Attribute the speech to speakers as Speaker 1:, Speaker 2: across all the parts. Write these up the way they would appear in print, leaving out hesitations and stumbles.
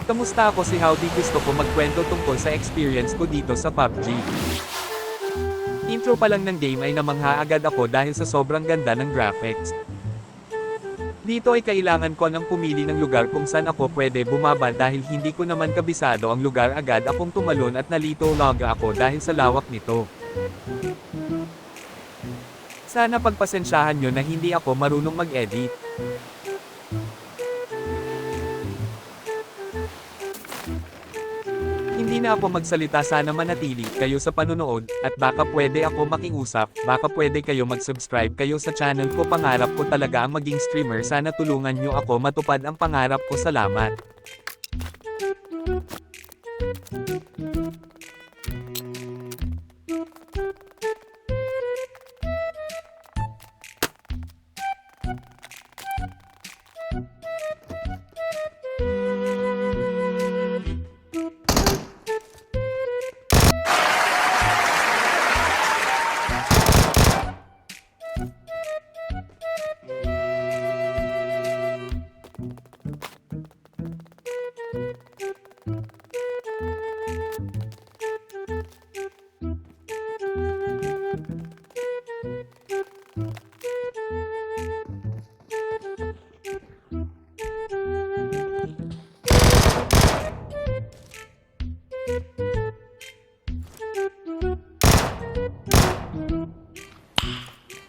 Speaker 1: Kamusta ako si Howdy, gusto ko magkwento tungkol sa experience ko dito sa PUBG. Intro pa lang ng game ay namangha agad ako dahil sa sobrang ganda ng graphics. Dito ay kailangan ko nang pumili ng lugar kung saan ako pwede bumaba dahil hindi ko naman kabisado ang lugar, agad akong tumalon at nalito laga ako dahil sa lawak nito. Sana pagpasensyahan nyo na hindi ako marunong mag-edit. Hindi na ako magsalita, sana manatili kayo sa panonood, at baka pwede ako makiusap, baka pwede kayo mag-subscribe kayo sa channel ko. Pangarap ko talaga ang maging streamer, sana tulungan nyo ako matupad ang pangarap ko. Salamat.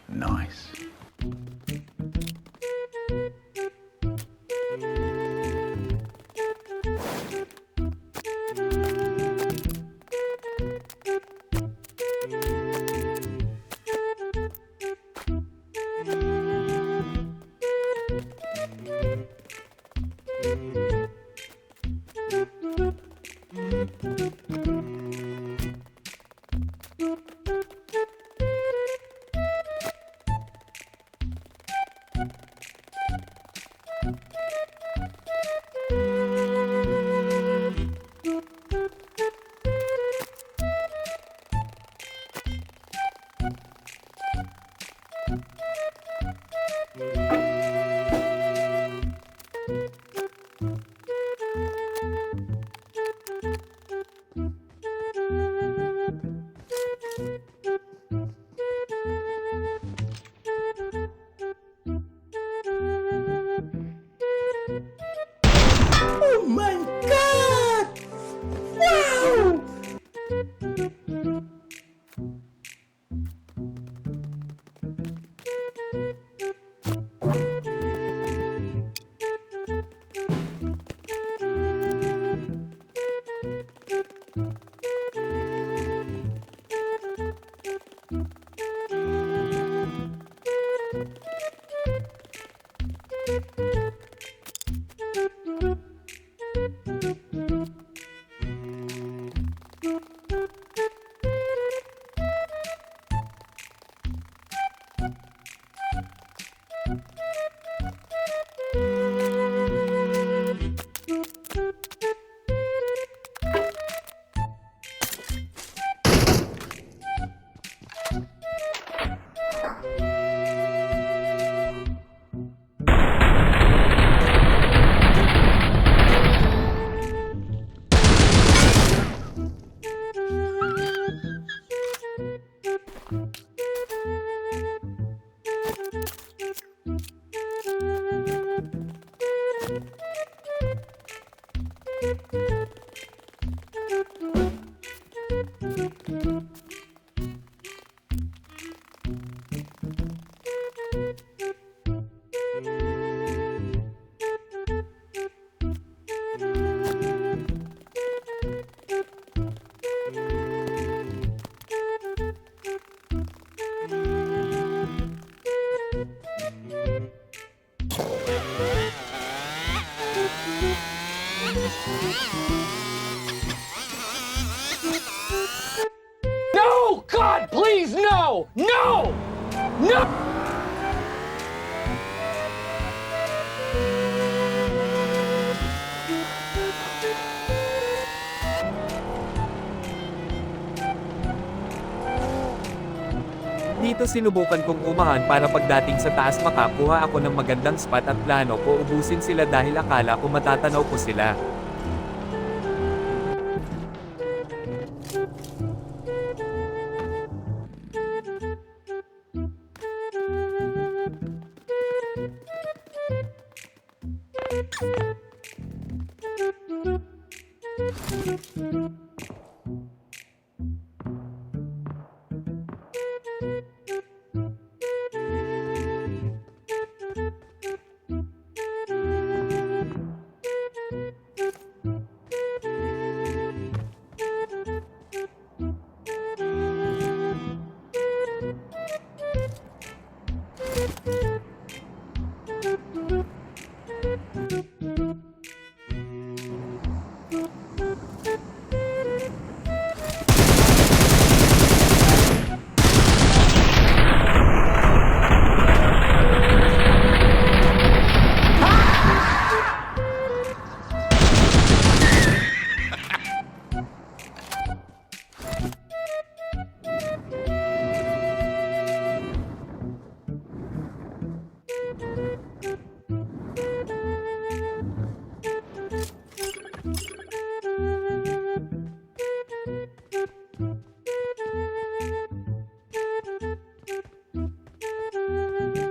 Speaker 2: Nice.
Speaker 3: Oh my God! Wow!
Speaker 4: No! God, please, no! No! No!
Speaker 1: Dito sinubukan kong umahan para pagdating sa taas makakuha ako ng magandang spot at plano ko ubusin sila dahil akala ko matatanaw ko sila.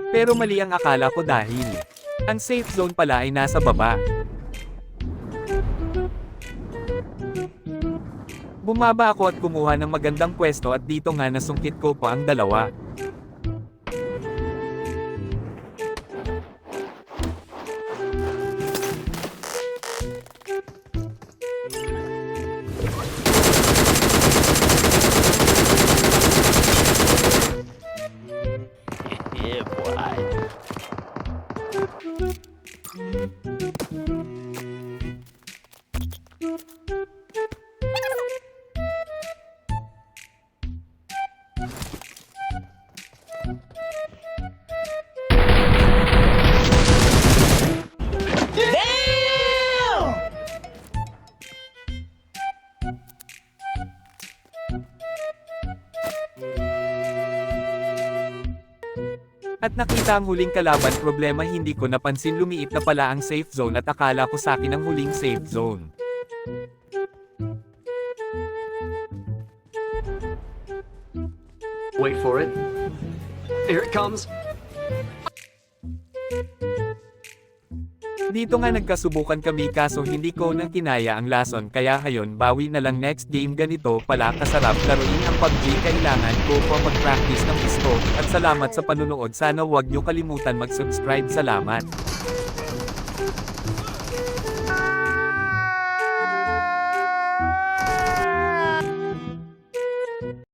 Speaker 1: Pero mali ang akala ko dahil ang safe zone pala ay nasa baba. Bumaba ako at kumuha ng magandang pwesto at dito nga nasungkit ko pa ang dalawa.
Speaker 2: Yeah, boy.
Speaker 1: At nakita ang huling kalaban, problema hindi ko napansin lumiit na pala ang safe zone at akala ko sa akin ang huling safe zone.
Speaker 5: Wait for it. Here it comes.
Speaker 1: Dito nga nagkasubukan kami kaso hindi ko na kinaya ang lason kaya hayon bawi na lang next game. Ganito pala kasarap laruin ang PUBG, kailangan ko pa mag-practice ng gusto. At salamat sa panunood, sana wag nyo kalimutan mag-subscribe. Salamat.